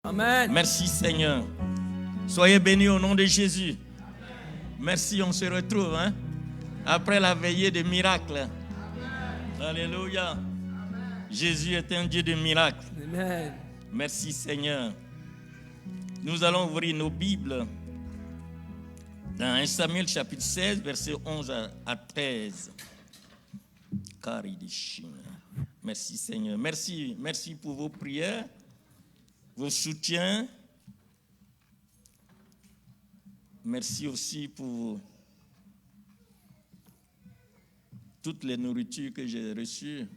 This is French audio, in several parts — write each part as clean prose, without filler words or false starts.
Amen. Merci Seigneur. Soyez bénis au nom de Jésus. Merci, on se retrouve après la veillée de miracles. Alléluia. Jésus est un Dieu de miracles. Amen. Merci Seigneur. Nous allons ouvrir nos Bibles dans 1 Samuel chapitre 16, versets 11 à 13. Merci Seigneur. Merci pour vos prières, vos soutiens. Merci aussi pour toutes les nourritures que j'ai reçues.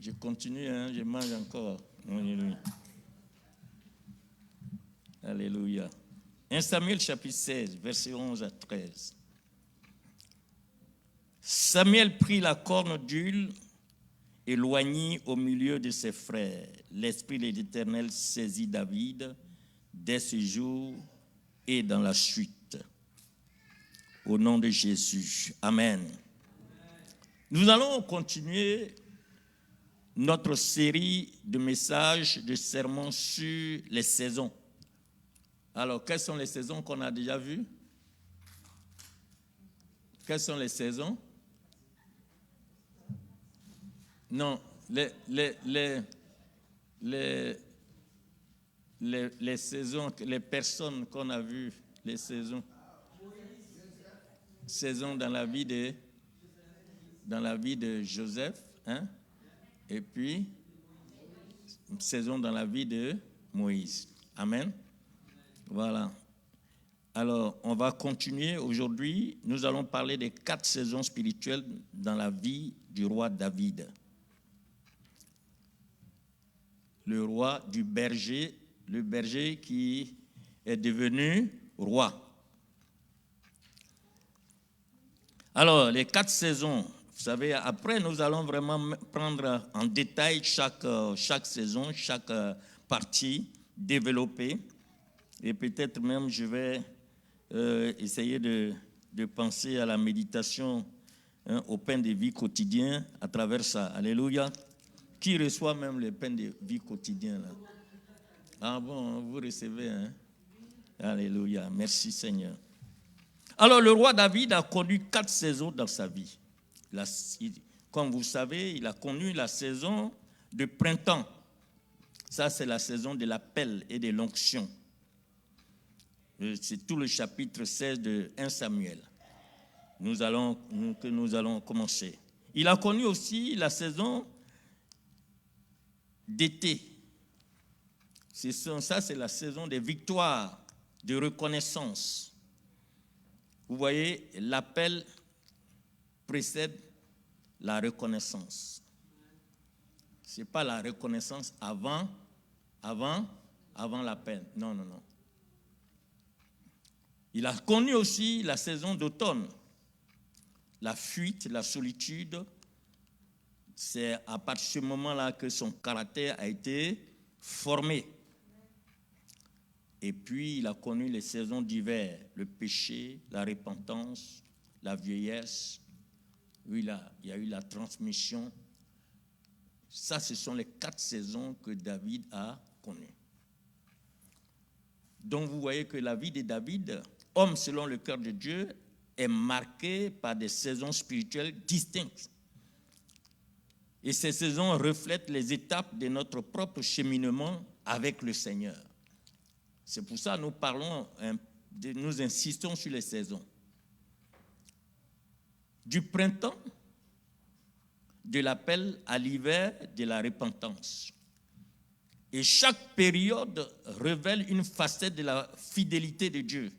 Je continue, je mange encore. Alléluia. Alléluia. 1 Samuel chapitre 16, versets 11 à 13. Samuel prit la corne d'huile et l'oignit au milieu de ses frères. L'Esprit de l'Éternel saisit David dès ce jour et dans la suite. Au nom de Jésus. Amen. Nous allons continuer notre série de messages, de sermons sur les saisons. Alors, quelles sont les saisons qu'on a déjà vues? Quelles sont les saisons? Non, les saisons, les personnes qu'on a vues, les saisons. Saison dans la vie de Joseph, et puis saison dans la vie de Moïse. Amen. Voilà. Alors, on va continuer aujourd'hui. Nous allons parler des 4 saisons spirituelles dans la vie du roi David. Le roi du berger, le berger qui est devenu roi. Alors, les 4 saisons, vous savez, après, nous allons vraiment prendre en détail chaque saison, chaque partie, développer. Et peut-être même, je vais essayer de penser à la méditation, au pain de vie quotidien à travers ça. Alléluia. Qui reçoit même le pain de vie quotidien là? Ah bon, vous recevez, Alléluia. Merci Seigneur. Alors, le roi David a connu 4 saisons dans sa vie. Comme vous savez, il a connu la saison de printemps. Ça, c'est la saison de l'appel et de l'onction. C'est tout le chapitre 16 de 1 Samuel. Nous allons commencer. Il a connu aussi la saison d'été. Ça, c'est la saison des victoires, de reconnaissance. Vous voyez, l'appel précède la reconnaissance. Ce n'est pas la reconnaissance avant l'appel. Non. Il a connu aussi la saison d'automne. La fuite, la solitude. C'est à partir de ce moment-là que son caractère a été formé. Et puis, il a connu les saisons d'hiver, le péché, la repentance, la vieillesse. Il y a eu la transmission. Ça, ce sont les 4 saisons que David a connues. Donc, vous voyez que la vie de David, homme selon le cœur de Dieu, est marquée par des saisons spirituelles distinctes. Et ces saisons reflètent les étapes de notre propre cheminement avec le Seigneur. C'est pour ça que nous insistons sur les saisons. Du printemps, de l'appel à l'hiver, de la repentance. Et chaque période révèle une facette de la fidélité de Dieu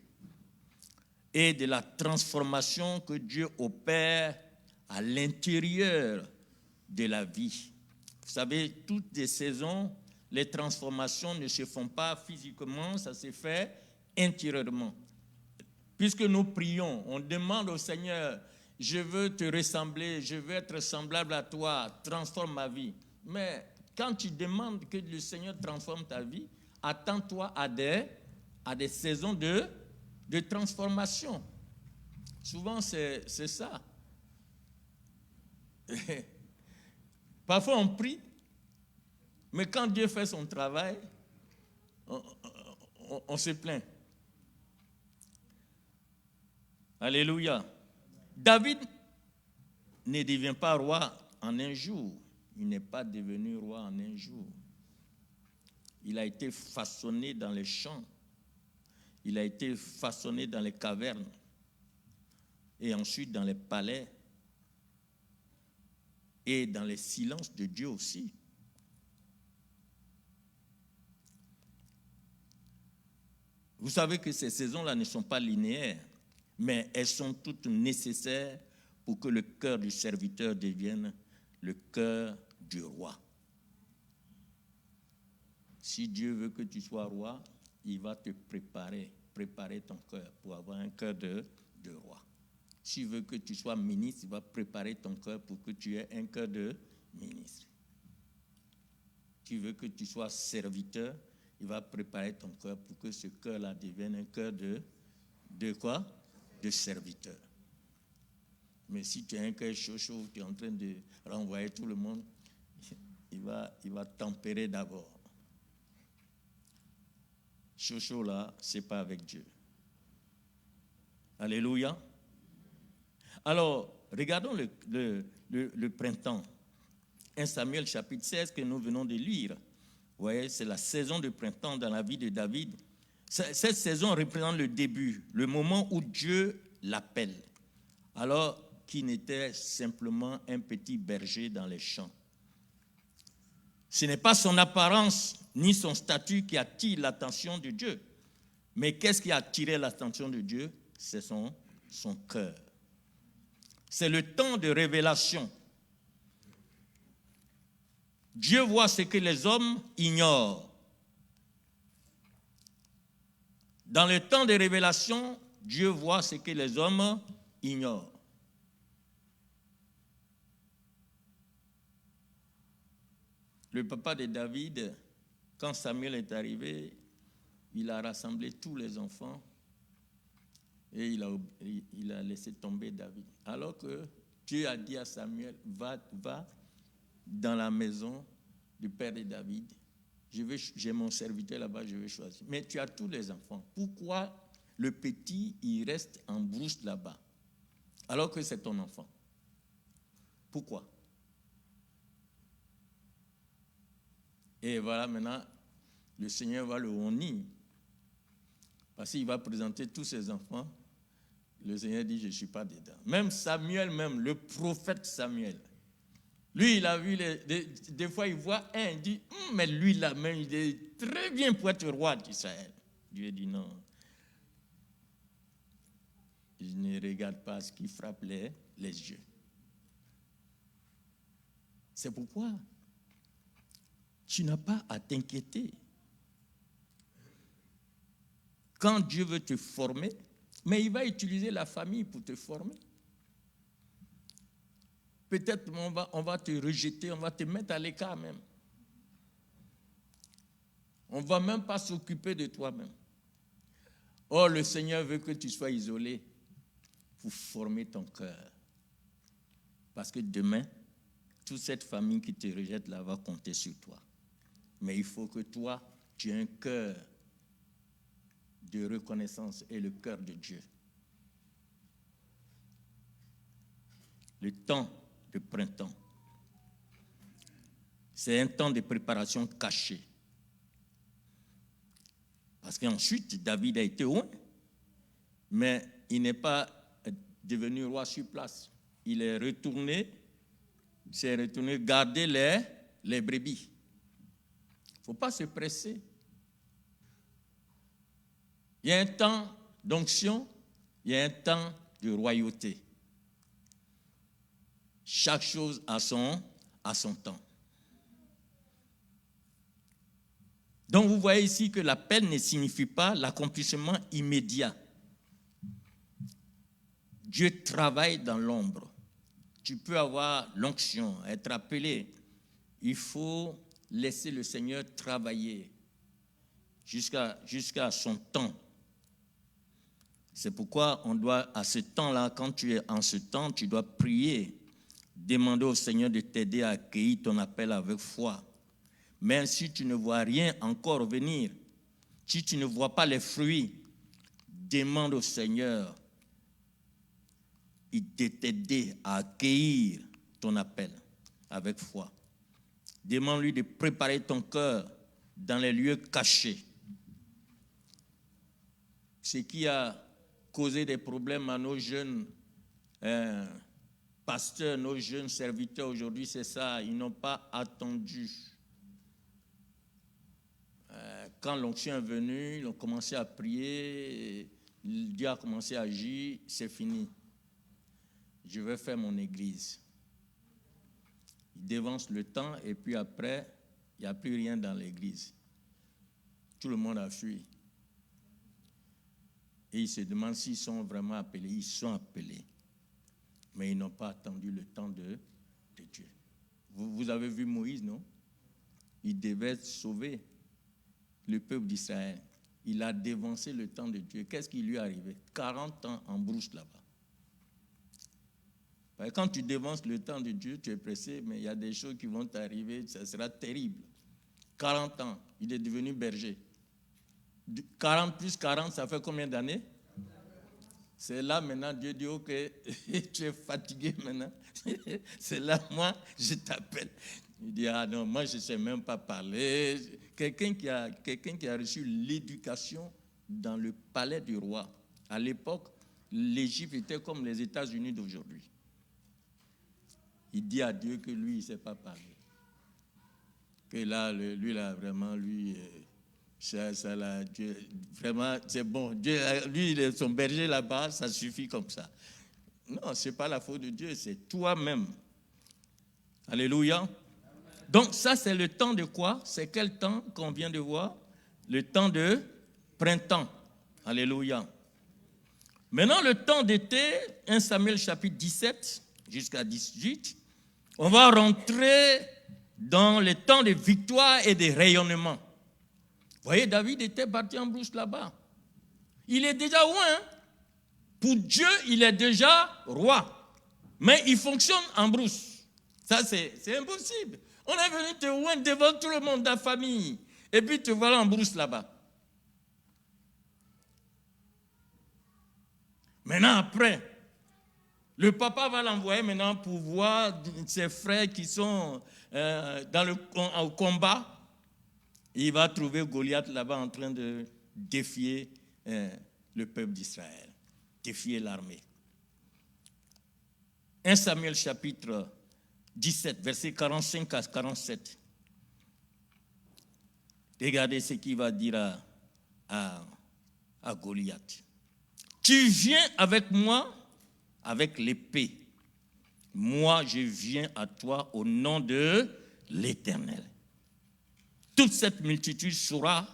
et de la transformation que Dieu opère à l'intérieur de la vie. Vous savez, toutes les saisons, les transformations ne se font pas physiquement, ça se fait intérieurement. Puisque nous prions, on demande au Seigneur, je veux te ressembler, je veux être semblable à toi, transforme ma vie. Mais quand tu demandes que le Seigneur transforme ta vie, attends-toi à des saisons de transformation. Souvent, c'est ça. Parfois, on prie, Mais quand Dieu fait son travail, on se plaint. Alléluia. David ne devient pas roi en un jour. Il n'est pas devenu roi en un jour. Il a été façonné dans les champs. Il a été façonné dans les cavernes. Et ensuite dans les palais. Et dans les silences de Dieu aussi. Vous savez que ces saisons-là ne sont pas linéaires, mais elles sont toutes nécessaires pour que le cœur du serviteur devienne le cœur du roi. Si Dieu veut que tu sois roi, il va te préparer ton cœur pour avoir un cœur de roi. S'il veut que tu sois ministre, il va préparer ton cœur pour que tu aies un cœur de ministre. Tu veux que tu sois serviteur, il va préparer ton cœur pour que ce cœur-là devienne un cœur de quoi? De serviteur. Mais si tu as un cœur chaud, tu es en train de renvoyer tout le monde, il va tempérer d'abord. Chaud là, c'est pas avec Dieu. Alléluia. Alors, regardons le printemps. 1 Samuel chapitre 16 que nous venons de lire. Vous voyez, c'est la saison de printemps dans la vie de David. Cette saison représente le début, le moment où Dieu l'appelle. Alors qu'il n'était simplement un petit berger dans les champs. Ce n'est pas son apparence ni son statut qui attire l'attention de Dieu. Mais qu'est-ce qui a attiré l'attention de Dieu? C'est son cœur. C'est le temps de révélation. Dieu voit ce que les hommes ignorent. Dans le temps de révélation, Dieu voit ce que les hommes ignorent. Le papa de David, quand Samuel est arrivé, il a rassemblé tous les enfants et il a laissé tomber David. Alors que Dieu a dit à Samuel, va dans la maison du père de David. J'ai mon serviteur là-bas, je vais choisir. Mais tu as tous les enfants. Pourquoi le petit, il reste en brousse là-bas, alors que c'est ton enfant? Pourquoi? Et voilà, maintenant, le Seigneur va le honir. Parce qu'il va présenter tous ses enfants. Le Seigneur dit, je ne suis pas dedans. Même Samuel, le prophète Samuel, lui, il a vu, des fois, il voit un, il dit, mais lui, là, même, il est très bien pour être roi d'Israël. Dieu dit, non. Je ne regarde pas ce qui frappe les yeux. C'est pourquoi tu n'as pas à t'inquiéter. Quand Dieu veut te former, mais il va utiliser la famille pour te former. Peut-être on va te rejeter, on va te mettre à l'écart même. On ne va même pas s'occuper de toi-même. Or, le Seigneur veut que tu sois isolé pour former ton cœur. Parce que demain, toute cette famille qui te rejette là va compter sur toi. Mais il faut que toi, tu aies un cœur de reconnaissance et le cœur de Dieu. Le temps de printemps, c'est un temps de préparation cachée. Parce qu'ensuite, David a été roi, mais il n'est pas devenu roi sur place. Il est retourné, garder les brebis. Il ne faut pas se presser. Il y a un temps d'onction, il y a un temps de royauté. Chaque chose a son temps. Donc vous voyez ici que l'appel ne signifie pas l'accomplissement immédiat. Dieu travaille dans l'ombre. Tu peux avoir l'onction, être appelé. Il faut laisser le Seigneur travailler jusqu'à son temps. C'est pourquoi on doit, à ce temps-là, quand tu es en ce temps, tu dois prier, demander au Seigneur de t'aider à accueillir ton appel avec foi. Mais si tu ne vois rien encore venir, si tu ne vois pas les fruits, demande au Seigneur de t'aider à accueillir ton appel avec foi. Demande-lui de préparer ton cœur dans les lieux cachés. Ce qui a causé des problèmes à nos jeunes pasteurs, nos jeunes serviteurs aujourd'hui, c'est ça. Ils n'ont pas attendu. Quand l'onction est venue, ils ont commencé à prier, Dieu a commencé à agir, c'est fini. Je vais faire mon église. Ils dévancent le temps et puis après, il n'y a plus rien dans l'église. Tout le monde a fui. Et ils se demandent s'ils sont vraiment appelés. Ils sont appelés. Mais ils n'ont pas attendu le temps de Dieu. Vous avez vu Moïse, non? Il devait sauver le peuple d'Israël. Il a dévancé le temps de Dieu. Qu'est-ce qui lui est arrivé? 40 ans en brousse là-bas. Quand tu dévances le temps de Dieu, tu es pressé, mais il y a des choses qui vont t'arriver, ça sera terrible. 40 ans, il est devenu berger. 40 plus 40, ça fait combien d'années? C'est là maintenant, Dieu dit, ok, tu es fatigué maintenant. C'est là, moi, je t'appelle. Il dit, ah non, moi, je ne sais même pas parler. Quelqu'un qui a reçu l'éducation dans le palais du roi. À l'époque, l'Égypte était comme les États-Unis d'aujourd'hui. Il dit à Dieu que lui, il ne sait pas parler. Que là, lui, là, vraiment, lui... Ça, là, Dieu, vraiment, c'est bon. Dieu, lui, il est son berger là-bas, ça suffit comme ça. Non, ce n'est pas la faute de Dieu, c'est toi-même. Alléluia. Donc, ça, c'est le temps de quoi? C'est quel temps qu'on vient de voir? Le temps de printemps. Alléluia. Maintenant, le temps d'été, 1 Samuel chapitre 17 jusqu'à 18, on va rentrer dans le temps de victoire et de rayonnement. Vous voyez, David était parti en brousse là-bas. Il est déjà roi. Hein? Pour Dieu, il est déjà roi. Mais il fonctionne en brousse. Ça, c'est impossible. On est venu te roi devant tout le monde, ta famille. Et puis te voilà en brousse là-bas. Maintenant, après, le papa va l'envoyer maintenant pour voir ses frères qui sont au combat. Il va trouver Goliath là-bas en train de défier le peuple d'Israël, défier l'armée. 1 Samuel chapitre 17, versets 45 à 47. Regardez ce qu'il va dire à Goliath. Tu viens avec moi avec l'épée. Moi, je viens à toi au nom de l'Éternel. Toute cette multitude saura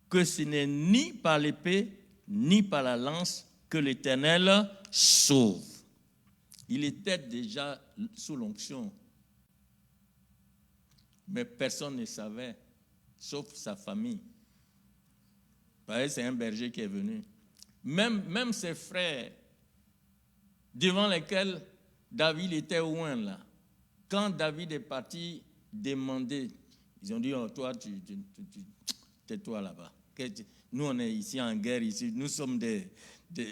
que ce n'est ni par l'épée, ni par la lance que l'Éternel sauve. Il était déjà sous l'onction. Mais personne ne savait, sauf sa famille. C'est un berger qui est venu. Même ses frères, devant lesquels David était loin là. Quand David est parti demander, ils ont dit, oh, toi, tais-toi là-bas. Nous, on est ici en guerre, ici. Nous sommes des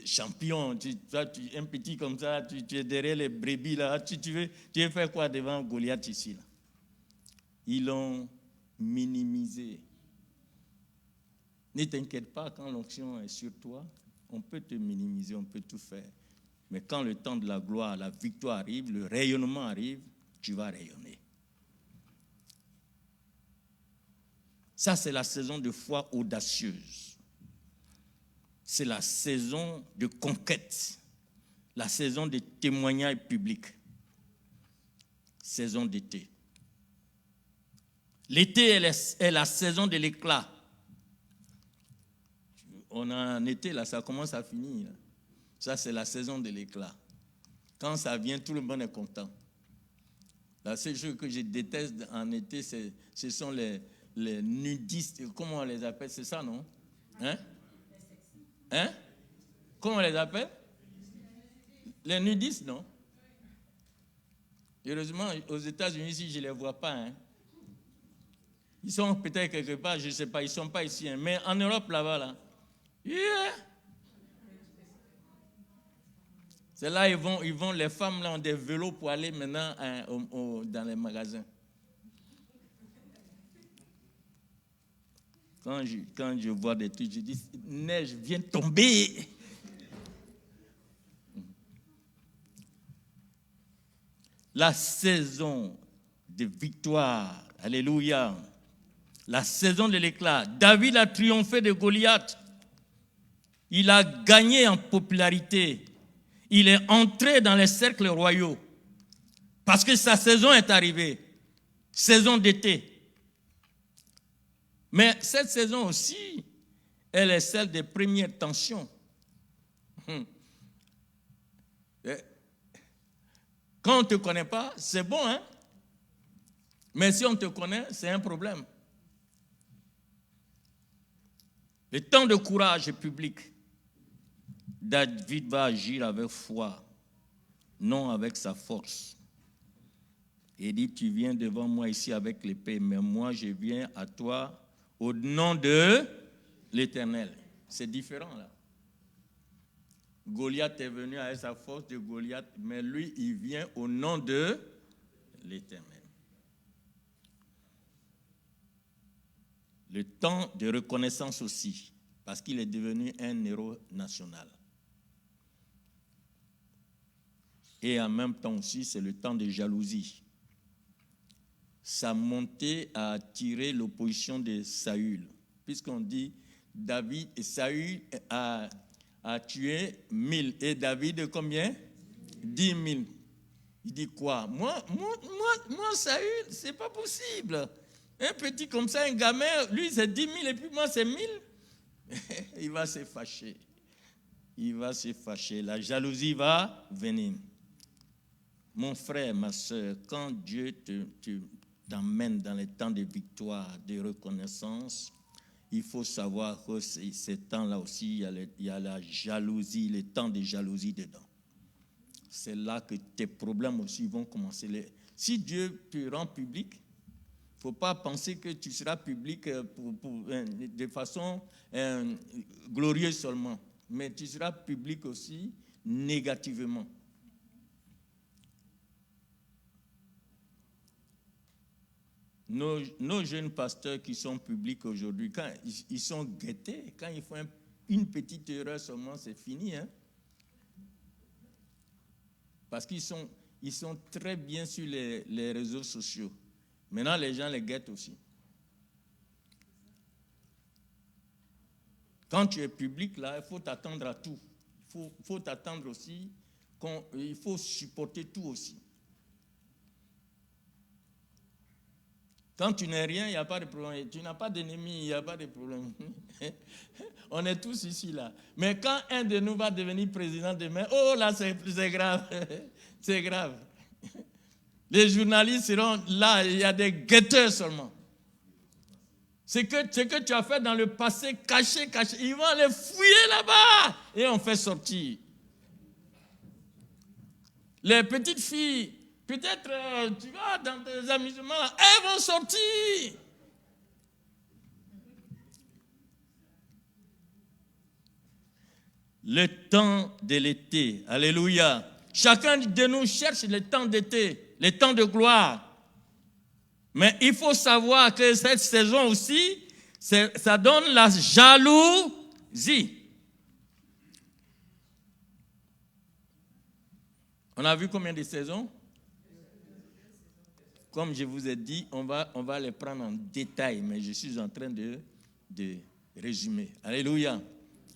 champions. Toi, un petit comme ça, tu es derrière les brebis là. Tu veux faire quoi devant Goliath ici là? Ils l'ont minimisé. Ne t'inquiète pas, quand l'onction est sur toi, on peut te minimiser, on peut tout faire. Mais quand le temps de la gloire, la victoire arrive, le rayonnement arrive, tu vas rayonner. Ça, c'est la saison de foi audacieuse. C'est la saison de conquête. La saison de témoignage public. Saison d'été. L'été est la saison de l'éclat. On a un été, là, ça commence à finir. Là. Ça, c'est la saison de l'éclat. Quand ça vient, tout le monde est content. La seule chose que je déteste en été, ce sont les nudistes. Comment on les appelle? C'est ça, non? Hein? Comment on les appelle? Les nudistes, non? Heureusement, aux États-Unis, ici, je ne les vois pas. Hein? Ils sont peut-être quelque part, je ne sais pas, ils ne sont pas ici. Hein, mais en Europe, là-bas, là, yeah. C'est là, ils vont, les femmes là ont des vélos pour aller maintenant dans les magasins. Quand je vois des trucs, je dis, neige vient tomber. La saison de victoire, alléluia. La saison de l'éclat. David a triomphé de Goliath. Il a gagné en popularité. Il est entré dans les cercles royaux. Parce que sa saison est arrivée. Saison d'été. Mais cette saison aussi, elle est celle des premières tensions. Quand on ne te connaît pas, c'est bon, hein? Mais si on te connaît, c'est un problème. Le temps de courage public, David va agir avec foi, non avec sa force. Il dit, tu viens devant moi ici avec l'épée, mais moi je viens à toi au nom de l'Éternel. C'est différent là. Goliath est venu avec sa force de Goliath, mais lui, il vient au nom de l'Éternel. Le temps de reconnaissance aussi, parce qu'il est devenu un héros national. Et en même temps aussi, c'est le temps de jalousie. Sa montée a attiré l'opposition de Saül, puisqu'on dit David et Saül a tué 1000 et David combien? 10 000. Il dit quoi? Moi Saül, c'est pas possible. Un petit comme ça, un gamin, lui c'est 10 000 et puis moi c'est 1000. Il va se fâcher. Il va se fâcher. La jalousie va venir. Mon frère, ma soeur, quand Dieu t'emmène dans les temps de victoire, de reconnaissance, il faut savoir que ces temps-là aussi, il y a la jalousie, les temps de jalousie dedans. C'est là que tes problèmes aussi vont commencer. Si Dieu te rend public, il ne faut pas penser que tu seras public de façon glorieuse seulement, mais tu seras public aussi négativement. Nos jeunes pasteurs qui sont publics aujourd'hui, quand ils sont guettés, quand ils font une petite erreur seulement, c'est fini. Hein? Parce qu'ils sont très bien sur les réseaux sociaux. Maintenant, les gens les guettent aussi. Quand tu es public, là, il faut t'attendre à tout. Il faut t'attendre aussi, il faut supporter tout aussi. Quand tu n'es rien, il n'y a pas de problème. Tu n'as pas d'ennemi, il n'y a pas de problème. On est tous ici, là. Mais quand un de nous va devenir président demain, oh là, c'est grave. C'est grave. Les journalistes seront là, il y a des guetteurs seulement. Ce que tu as fait dans le passé, caché, ils vont les fouiller là-bas et on fait sortir. Les petites filles, peut-être, tu vas dans des amusements, elles vont sortir. Le temps de l'été, alléluia. Chacun de nous cherche le temps d'été, le temps de gloire. Mais il faut savoir que cette saison aussi, ça donne la jalousie. On a vu combien de saisons? Comme je vous ai dit, on va les prendre en détail, mais je suis en train de résumer. Alléluia.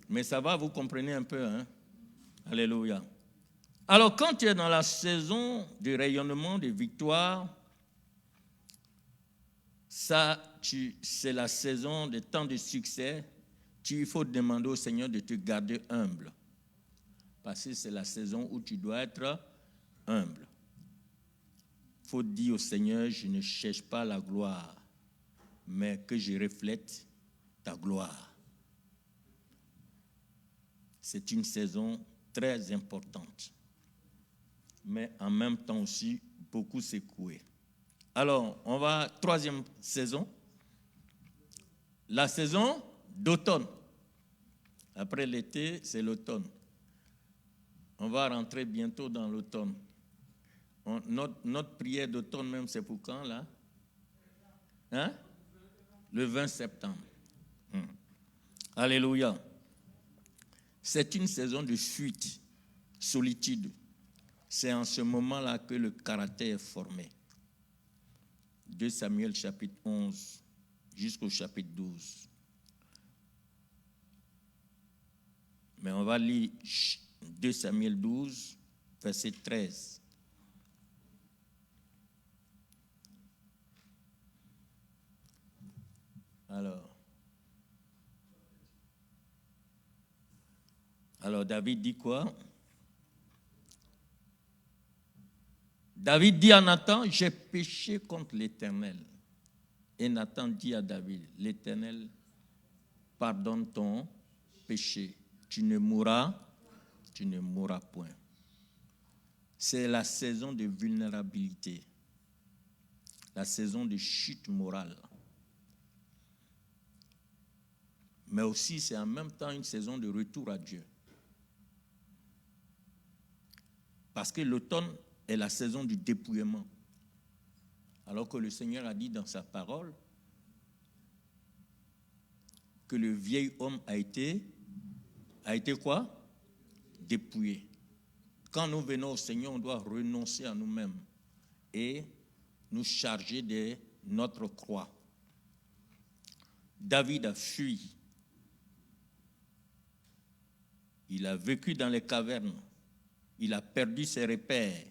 Mais ça va, vous comprenez un peu, hein? Alléluia. Alors, quand tu es dans la saison de rayonnement, de victoire, c'est la saison de temps de succès. Il faut demander au Seigneur de te garder humble. Parce que c'est la saison où tu dois être humble. Il faut dire au Seigneur, je ne cherche pas la gloire, mais que je reflète ta gloire. C'est une saison très importante, mais en même temps aussi beaucoup secouée. Alors, troisième saison, la saison d'automne. Après l'été, c'est l'automne. On va rentrer bientôt dans l'automne. Notre prière d'automne même, c'est pour quand, là? Hein? Le 20 septembre. Alléluia. C'est une saison de fuite, solitude. C'est en ce moment-là que le caractère est formé. 2 Samuel chapitre 11 jusqu'au chapitre 12. Mais on va lire 2 Samuel 12, verset 13. Alors David dit quoi? David dit à Nathan, j'ai péché contre l'Éternel. Et Nathan dit à David, l'Éternel pardonne ton péché. Tu ne mourras point. C'est la saison de vulnérabilité, la saison de chute morale. Mais aussi, c'est en même temps une saison de retour à Dieu. Parce que l'automne est la saison du dépouillement. Alors que le Seigneur a dit dans sa parole que le vieil homme a été quoi? Dépouillé. Quand nous venons au Seigneur, on doit renoncer à nous-mêmes et nous charger de notre croix. David a fui. Il a vécu dans les cavernes. Il a perdu ses repères.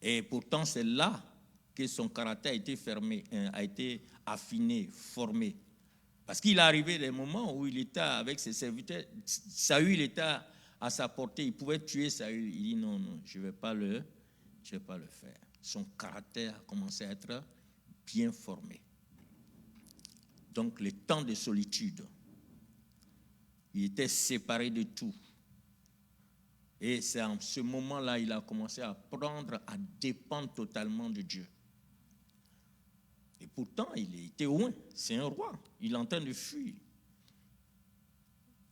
Et pourtant, c'est là que son caractère a été affiné, formé. Parce qu'il est arrivé des moments où il était avec ses serviteurs. Saül était à sa portée. Il pouvait tuer Saül. Il dit non, je ne vais pas le faire. Son caractère a commencé à être bien formé. Donc, le temps de solitude. Il était séparé de tout. Et c'est en ce moment-là qu'il a commencé à apprendre à dépendre totalement de Dieu. Et pourtant, il était loin. C'est un roi. Il est en train de fuir.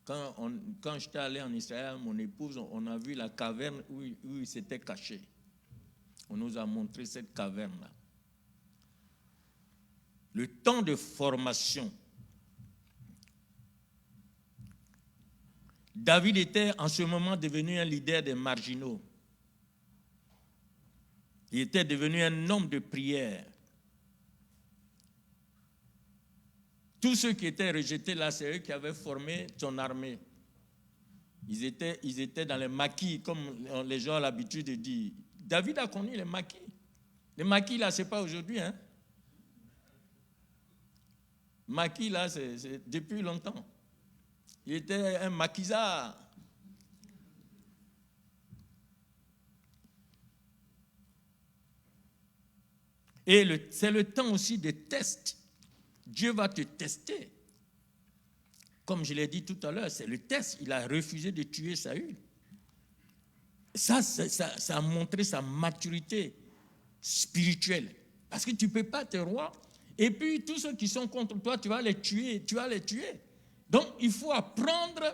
Quand j'étais allé en Israël, mon épouse, on a vu la caverne où il s'était caché. On nous a montré cette caverne-là. Le temps de formation. David était en ce moment devenu un leader des marginaux. Il était devenu un homme de prière. Tous ceux qui étaient rejetés là, c'est eux qui avaient formé son armée. Ils étaient dans les maquis, comme les gens ont l'habitude de dire. David a connu les maquis. Les maquis là, ce n'est pas aujourd'hui. Maquis là, c'est depuis longtemps. Il était un maquisard. Et c'est le temps aussi de test. Dieu va te tester. Comme je l'ai dit tout à l'heure, c'est le test. Il a refusé de tuer Saül. Ça a montré sa maturité spirituelle. Parce que tu ne peux pas être roi. Et puis, tous ceux qui sont contre toi, tu vas les tuer. Donc, il faut apprendre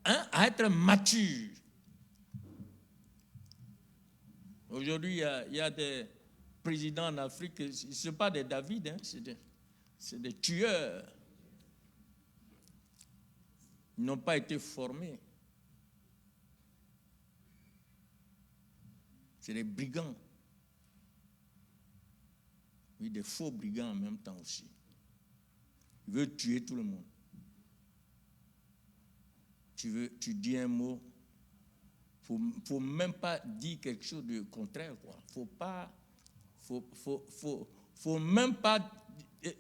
à être mature. Aujourd'hui, il y a des présidents en Afrique, ce ne sont pas des David, c'est des tueurs. Ils n'ont pas été formés. C'est des brigands. Oui, des faux brigands en même temps aussi. Ils veulent tuer tout le monde. Tu dis un mot, faut même pas dire quelque chose de contraire, quoi. Faut même pas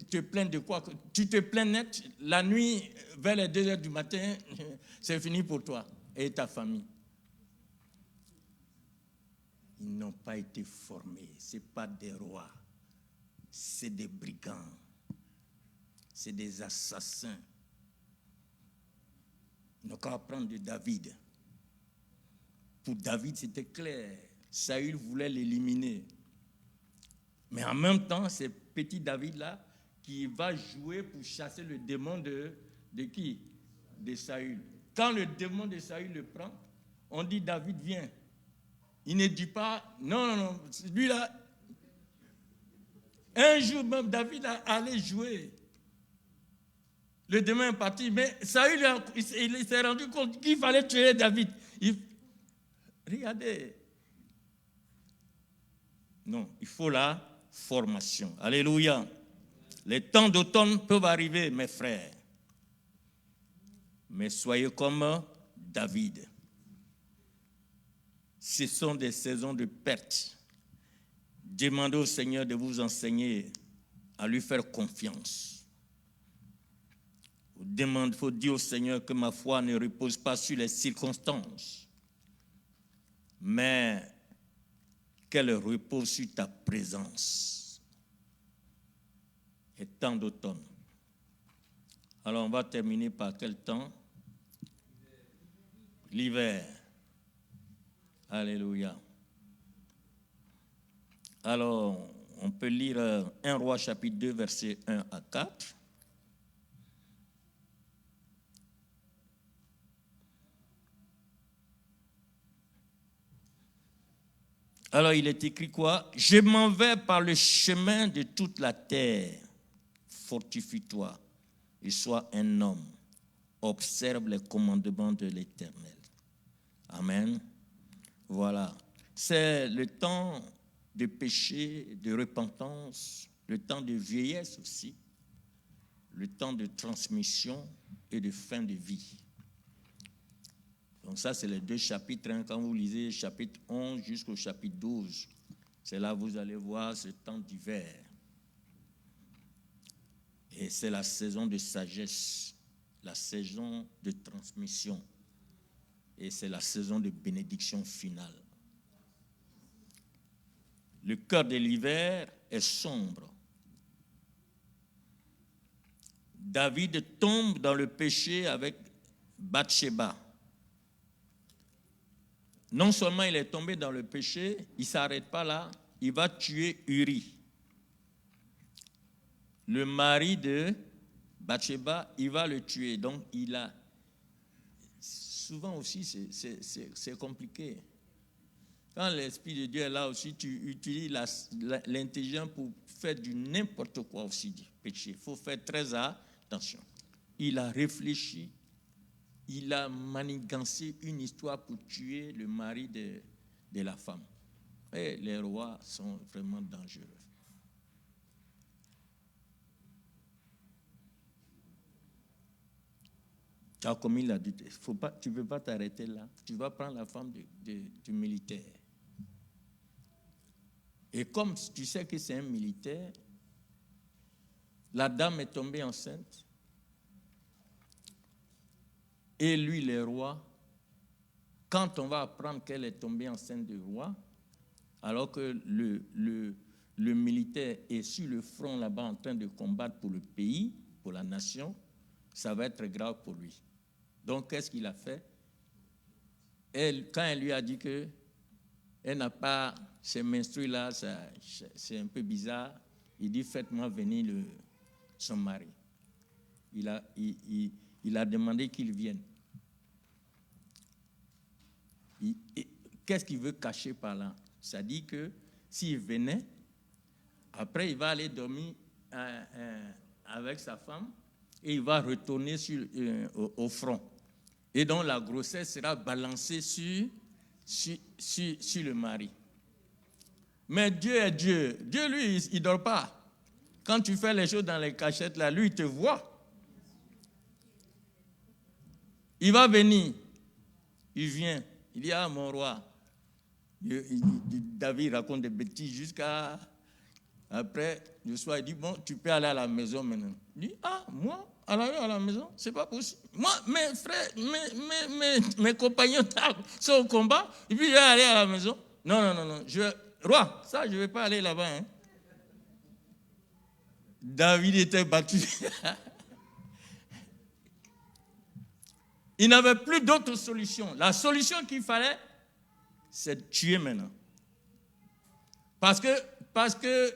te plaindre de quoi. Tu te plains net, la nuit, vers les 2h du matin, c'est fini pour toi et ta famille. Ils n'ont pas été formés. Ce n'est pas des rois. C'est des brigands. C'est des assassins. Ils n'ont qu'à apprendre de David. Pour David, c'était clair. Saül voulait l'éliminer. Mais en même temps, c'est petit David-là qui va jouer pour chasser le démon de qui? De Saül. Quand le démon de Saül le prend, on dit David vient. Il ne dit pas, non, lui-là. Un jour même, David allait jouer. Le démon est parti, mais Saül, il s'est rendu compte qu'il fallait tuer David. Regardez. Non, il faut la formation. Alléluia. Les temps d'automne peuvent arriver, mes frères. Mais soyez comme David. Ce sont des saisons de perte. Demandez au Seigneur de vous enseigner à lui faire confiance. Il faut dire au Seigneur que ma foi ne repose pas sur les circonstances, mais qu'elle repose sur ta présence. Et temps d'automne. Alors on va terminer par quel temps? L'hiver. Alléluia. Alors, on peut lire 1 Roi chapitre 2, versets 1 à 4. Alors, il est écrit quoi? Je m'en vais par le chemin de toute la terre. Fortifie-toi et sois un homme. Observe les commandements de l'Éternel. Amen. Voilà. C'est le temps de péché, de repentance, le temps de vieillesse aussi, le temps de transmission et de fin de vie. Donc ça, c'est les deux chapitres. Quand vous lisez chapitre 11 jusqu'au chapitre 12, c'est là que vous allez voir ce temps d'hiver. Et c'est la saison de sagesse, la saison de transmission. Et c'est la saison de bénédiction finale. Le cœur de l'hiver est sombre. David tombe dans le péché avec Bathsheba. Non seulement il est tombé dans le péché, il ne s'arrête pas là, il va tuer Uri. Le mari de Bathsheba, il va le tuer. Donc il a... Souvent aussi, c'est compliqué. Quand l'Esprit de Dieu est là aussi, tu utilises l'intelligence pour faire du n'importe quoi aussi, du péché. Il faut faire très attention. Il a réfléchi, il a manigancé une histoire pour tuer le mari de la femme. Et les rois sont vraiment dangereux. Comme il a dit, tu ne peux pas t'arrêter là. Tu vas prendre la femme du militaire. Et comme tu sais que c'est un militaire, la dame est tombée enceinte. Et lui, le roi, quand on va apprendre qu'elle est tombée enceinte du roi, alors que le militaire est sur le front là-bas en train de combattre pour le pays, pour la nation, ça va être grave pour lui. Donc, qu'est-ce qu'il a fait? Quand elle lui a dit qu'elle n'a pas ces menstrues-là, c'est un peu bizarre, il dit, faites-moi venir son mari. Il a demandé qu'il vienne. Qu'est-ce qu'il veut cacher par là? Ça dit que s'il venait, après il va aller dormir avec sa femme et il va retourner au front. Et donc la grossesse sera balancée sur le mari. Mais Dieu est Dieu. Dieu, lui, il ne dort pas. Quand tu fais les choses dans les cachettes, là, lui, il te voit. Il va venir. Il vient. Il dit, ah, mon roi. David raconte des bêtises jusqu'à... Après, le soir, il dit, bon, tu peux aller à la maison maintenant. Il dit, ah, moi, aller à la maison, c'est pas possible. Moi, mes frères, mes compagnons sont au combat, et puis je vais aller à la maison. Non. Roi, ça, je ne vais pas aller là-bas. Hein. David était battu. Il n'avait plus d'autre solution. La solution qu'il fallait, c'est de tuer maintenant. Parce que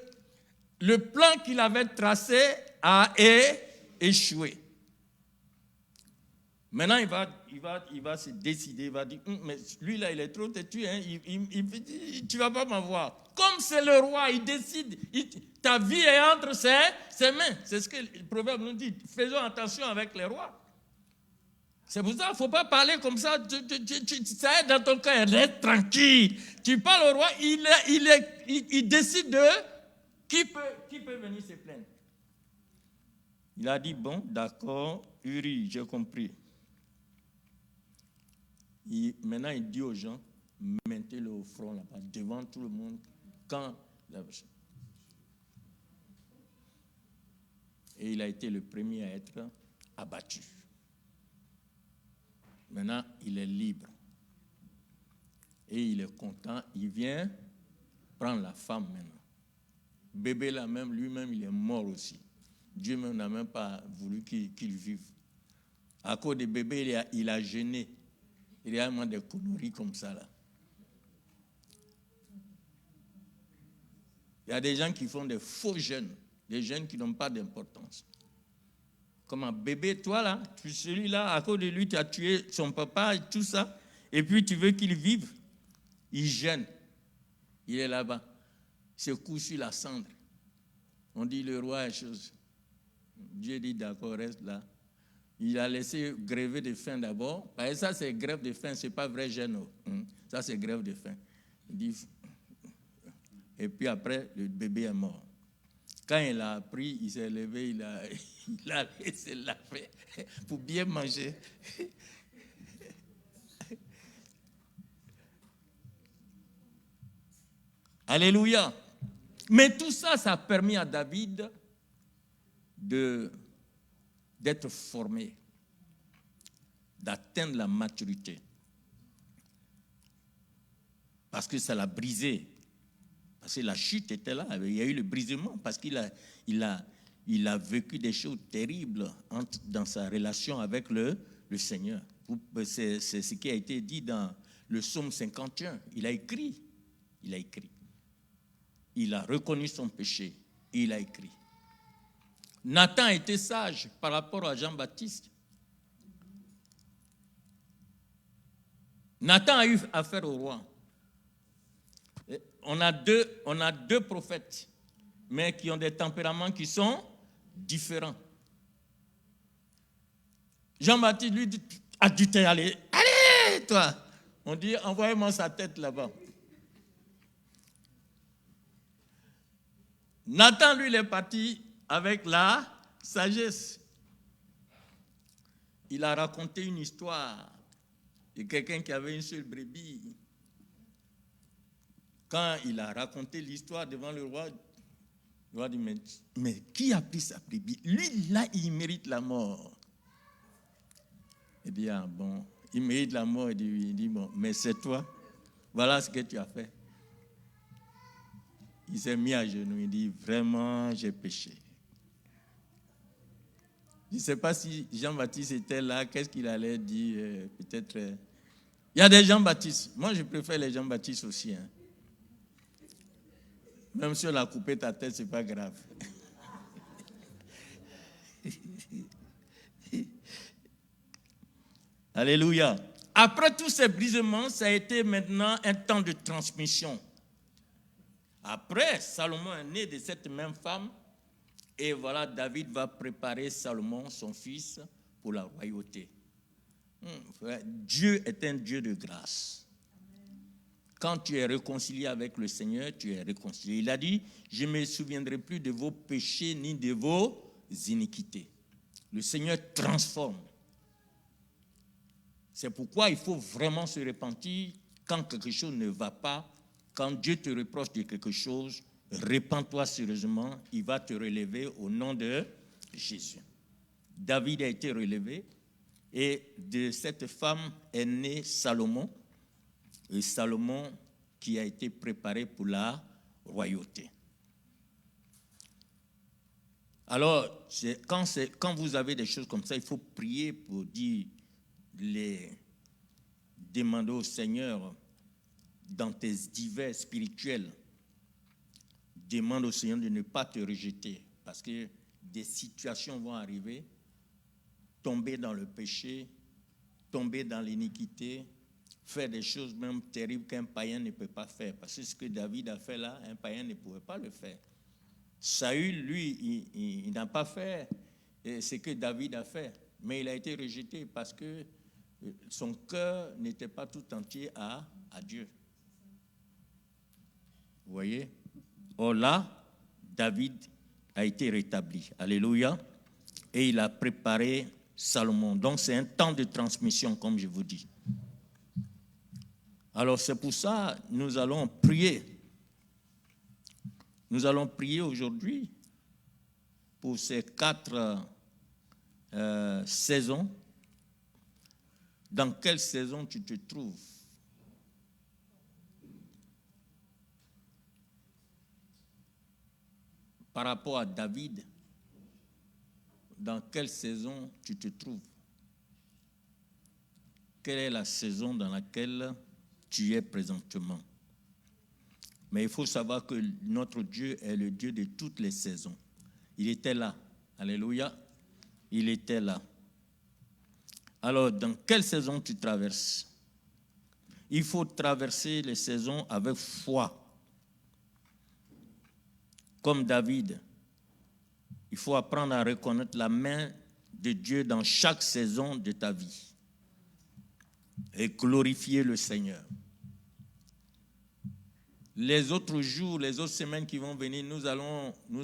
le plan qu'il avait tracé a échoué. Maintenant, il va se décider, il va dire, mais lui là, il est trop têtu, hein, tu ne vas pas m'avoir. Comme c'est le roi, il décide, ta vie est entre ses mains. C'est ce que le proverbe nous dit. Faisons attention avec les rois. C'est pour ça qu'il ne faut pas parler comme ça. Ça est dans ton cœur, reste tranquille. Tu parles au roi, il décide de qui peut venir se plaindre. Il a dit, bon, d'accord, Uri, j'ai compris. Maintenant, il dit aux gens, mettez-le au front là-bas, devant tout le monde, et il a été le premier à être abattu. Maintenant, il est libre. Et il est content. Il vient prendre la femme maintenant. Bébé là même, lui-même, il est mort aussi. Dieu même n'a même pas voulu qu'il vive. À cause des bébés, il a gêné. Il y a vraiment des conneries comme ça là. Il y a des gens qui font des faux jeunes, des jeunes qui n'ont pas d'importance. Comme un bébé, toi là, celui-là, à cause de lui, tu as tué son papa et tout ça, et puis tu veux qu'il vive. Il gêne. Il est là-bas. Il se couche sur la cendre. On dit le roi est chose. Dieu dit d'accord, reste là. Il a laissé grever de faim d'abord. Parce que ça, c'est grève de faim, ce n'est pas vrai gêne. Ça, c'est grève de faim. Il dit, et puis après, le bébé est mort. Quand il a appris, il s'est levé, il a laissé laver pour bien manger. Alléluia. Mais tout ça, ça a permis à David d'être formé, d'atteindre la maturité. Parce que ça l'a brisé. Parce que la chute était là, il y a eu le brisement, parce qu'il a vécu des choses terribles dans sa relation avec le Seigneur. C'est ce qui a été dit dans le psaume 51. Il a écrit. Il a reconnu son péché. Il a écrit. Nathan était sage par rapport à Jean-Baptiste. Nathan a eu affaire au roi. On a deux prophètes, mais qui ont des tempéraments qui sont différents. Jean-Baptiste lui dit, as-tu t'es allé? Allez, toi! On dit, envoyez-moi sa tête là-bas. Nathan, lui, il est parti avec la sagesse. Il a raconté une histoire de quelqu'un qui avait une seule brebis. Quand il a raconté l'histoire devant le roi dit, mais qui a pris sa brebis? Lui, là, il mérite la mort. Il dit, ah bon, il mérite la mort. Il dit, bon, mais c'est toi. Voilà ce que tu as fait. Il s'est mis à genoux. Il dit, vraiment, j'ai péché. Je ne sais pas si Jean-Baptiste était là, qu'est-ce qu'il allait dire, peut-être. Il y a des Jean-Baptiste. Moi, je préfère les Jean-Baptiste aussi. Hein. Même si on a coupé ta tête, ce n'est pas grave. Alléluia. Après tous ces brisements, ça a été maintenant un temps de transmission. Après, Salomon est né de cette même femme. Et voilà, David va préparer Salomon, son fils, pour la royauté. Dieu est un Dieu de grâce. Quand tu es réconcilié avec le Seigneur, tu es réconcilié. Il a dit, je ne me souviendrai plus de vos péchés ni de vos iniquités. Le Seigneur transforme. C'est pourquoi il faut vraiment se repentir quand quelque chose ne va pas. Quand Dieu te reproche de quelque chose, répands-toi sérieusement, il va te relever au nom de Jésus. David a été relevé et de cette femme est né Salomon. Et Salomon qui a été préparé pour la royauté. Alors, quand vous avez des choses comme ça, il faut prier pour demander au Seigneur dans tes divers spirituels. Demande au Seigneur de ne pas te rejeter parce que des situations vont arriver, tomber dans le péché, tomber dans l'iniquité, faire des choses même terribles qu'un païen ne peut pas faire. Parce que ce que David a fait là, un païen ne pouvait pas le faire. Saül, lui, il n'a pas fait ce que David a fait, mais il a été rejeté parce que son cœur n'était pas tout entier à Dieu. Vous voyez? Or là, David a été rétabli. Alléluia. Et il a préparé Salomon. Donc c'est un temps de transmission, comme je vous dis. Alors c'est pour ça que nous allons prier. Nous allons prier aujourd'hui pour ces 4 saisons. Dans quelle saison tu te trouves? Par rapport à David, dans quelle saison tu te trouves? Quelle est la saison dans laquelle tu es présentement? Mais il faut savoir que notre Dieu est le Dieu de toutes les saisons. Il était là. Alléluia. Il était là. Alors, dans quelle saison tu traverses? Il faut traverser les saisons avec foi. Comme David, il faut apprendre à reconnaître la main de Dieu dans chaque saison de ta vie et glorifier le Seigneur. Les autres jours, les autres semaines qui vont venir, nous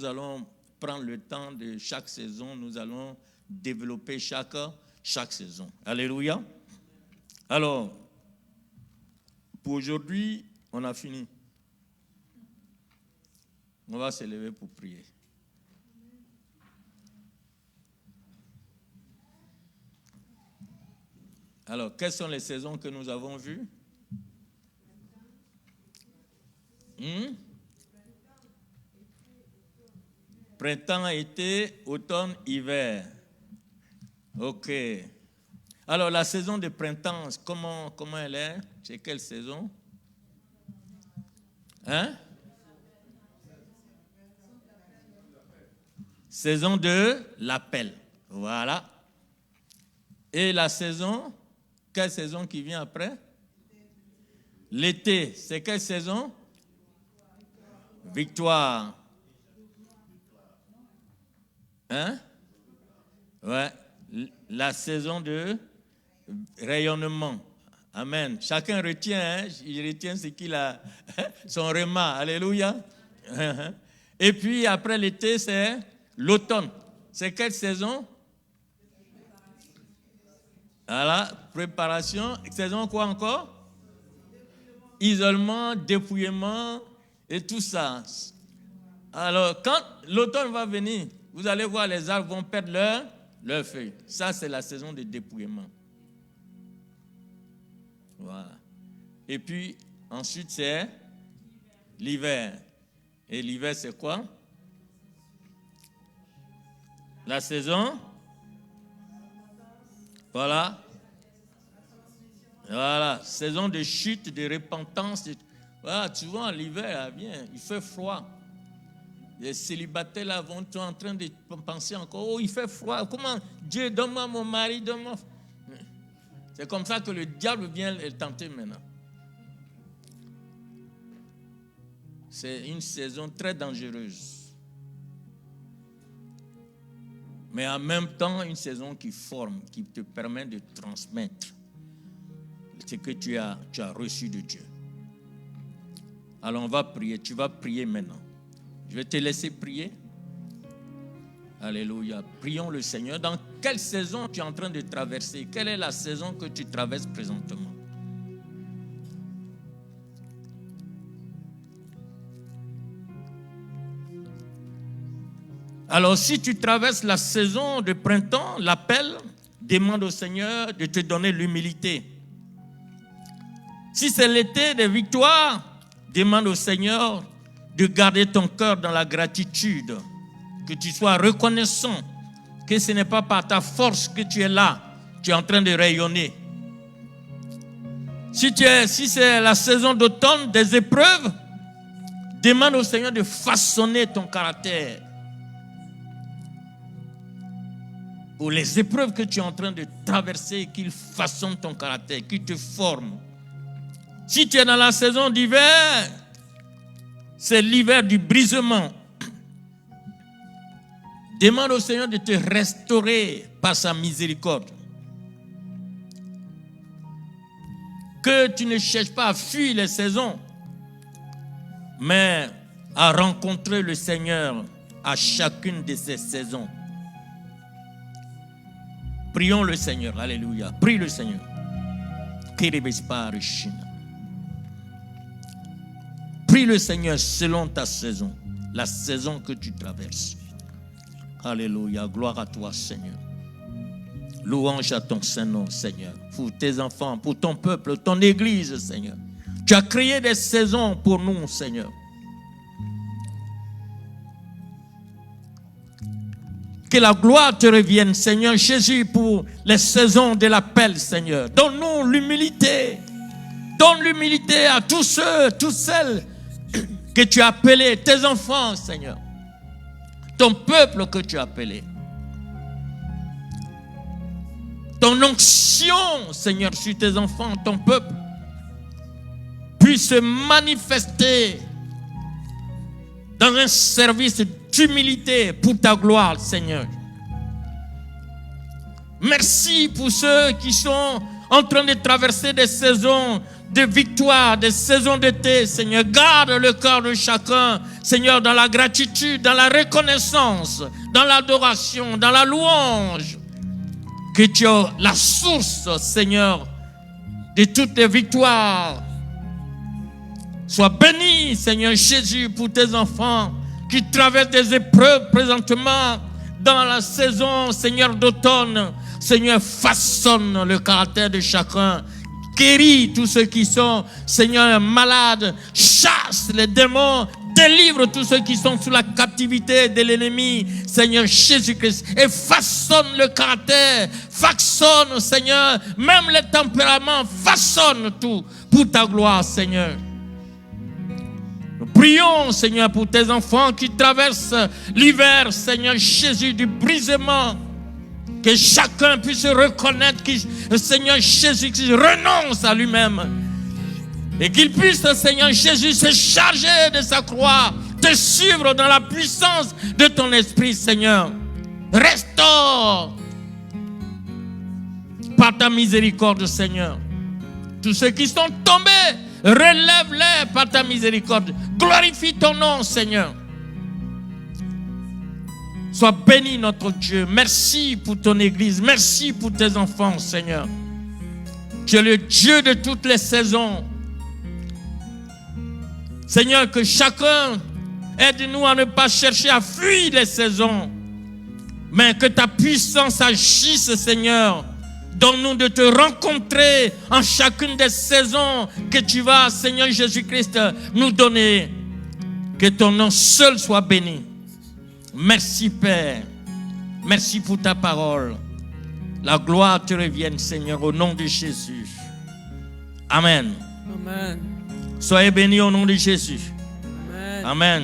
allons prendre le temps de chaque saison, nous allons développer chaque saison. Alléluia. Alors, pour aujourd'hui, on a fini. On va se lever pour prier. Alors, quelles sont les saisons que nous avons vues? Printemps, été, automne, hiver. Ok. Alors, la saison de printemps, comment elle est? C'est quelle saison? Saison de l'appel. Voilà. Et la saison, quelle saison qui vient après? L'été, c'est quelle saison? Victoire. Ouais. La saison de rayonnement. Amen. Chacun retient, il retient ce qu'il a, son remas. Alléluia. Et puis après l'été, c'est l'automne. C'est quelle saison? Voilà, préparation. Saison quoi encore? Isolement, dépouillement et tout ça. Alors, quand l'automne va venir, vous allez voir les arbres vont perdre leurs feuilles. Ça, c'est la saison de dépouillement. Voilà. Et puis, ensuite, c'est l'hiver. Et l'hiver, c'est quoi? La saison. Voilà. Voilà. Saison de chute, de repentance. Voilà, tu vois, l'hiver, bien, il fait froid. Les célibataires là sont en train de penser encore, oh, il fait froid. Comment Dieu, donne-moi mon mari, donne-moi. C'est comme ça que le diable vient le tenter maintenant. C'est une saison très dangereuse. Mais en même temps, une saison qui forme, qui te permet de transmettre ce que tu as reçu de Dieu. Alors on va prier. Tu vas prier maintenant. Je vais te laisser prier. Alléluia. Prions le Seigneur. Dans quelle saison tu es en train de traverser? Quelle est la saison que tu traverses présentement? Alors, si tu traverses la saison de printemps, l'appel, demande au Seigneur de te donner l'humilité. Si c'est l'été des victoires, demande au Seigneur de garder ton cœur dans la gratitude, que tu sois reconnaissant, que ce n'est pas par ta force que tu es là, tu es en train de rayonner. Si c'est la saison d'automne, des épreuves, demande au Seigneur de façonner ton caractère. ou les épreuves que tu es en train de traverser, qu'ils façonnent ton caractère, qu'ils te forment. Si tu es dans la saison d'hiver, c'est l'hiver du brisement. Demande au Seigneur de te restaurer par sa miséricorde. Que tu ne cherches pas à fuir les saisons, mais à rencontrer le Seigneur à chacune de ces saisons. Prions le Seigneur, alléluia. Prie le Seigneur. Prie le Seigneur selon ta saison, la saison que tu traverses. Alléluia, gloire à toi, Seigneur. Louange à ton Saint-Nom, Seigneur, pour tes enfants, pour ton peuple, ton Église, Seigneur. Tu as créé des saisons pour nous, Seigneur. Que la gloire te revienne, Seigneur Jésus, pour les saisons de l'appel, Seigneur. Donne-nous l'humilité. Donne l'humilité à tous ceux, toutes celles que tu as appelés, tes enfants, Seigneur. Ton peuple que tu as appelé. Ton onction, Seigneur, sur tes enfants, ton peuple, puisse se manifester dans un service d'humilité pour ta gloire, Seigneur. Merci pour ceux qui sont en train de traverser des saisons de victoire, des saisons d'été, Seigneur. Garde le cœur de chacun, Seigneur, dans la gratitude, dans la reconnaissance, dans l'adoration, dans la louange. Que tu es la source, Seigneur, de toutes les victoires. Sois béni, Seigneur Jésus, pour tes enfants qui traversent des épreuves présentement dans la saison, Seigneur, d'automne. Seigneur, façonne le caractère de chacun. Guéris tous ceux qui sont, Seigneur, malades. Chasse les démons. Délivre tous ceux qui sont sous la captivité de l'ennemi, Seigneur Jésus-Christ. Et façonne le caractère. Façonne, Seigneur, même les tempéraments. Façonne tout pour ta gloire, Seigneur. Nous prions, Seigneur, pour tes enfants qui traversent l'hiver, Seigneur Jésus, du brisement. Que chacun puisse reconnaître que Seigneur Jésus renonce à lui-même. Et qu'il puisse, Seigneur Jésus, se charger de sa croix, te suivre dans la puissance de ton esprit, Seigneur. Restaure par ta miséricorde, Seigneur. Tous ceux qui sont tombés, relève-les par ta miséricorde. Glorifie ton nom, Seigneur. Sois béni, notre Dieu. Merci pour ton Église. Merci pour tes enfants, Seigneur. Tu es le Dieu de toutes les saisons. Seigneur, que chacun aide-nous à ne pas chercher à fuir les saisons, mais que ta puissance agisse, Seigneur. Donne-nous de te rencontrer en chacune des saisons que tu vas, Seigneur Jésus-Christ, nous donner. Que ton nom seul soit béni. Merci, Père. Merci pour ta parole. La gloire te revienne, Seigneur, au nom de Jésus. Amen. Amen. Soyez bénis au nom de Jésus. Amen. Amen.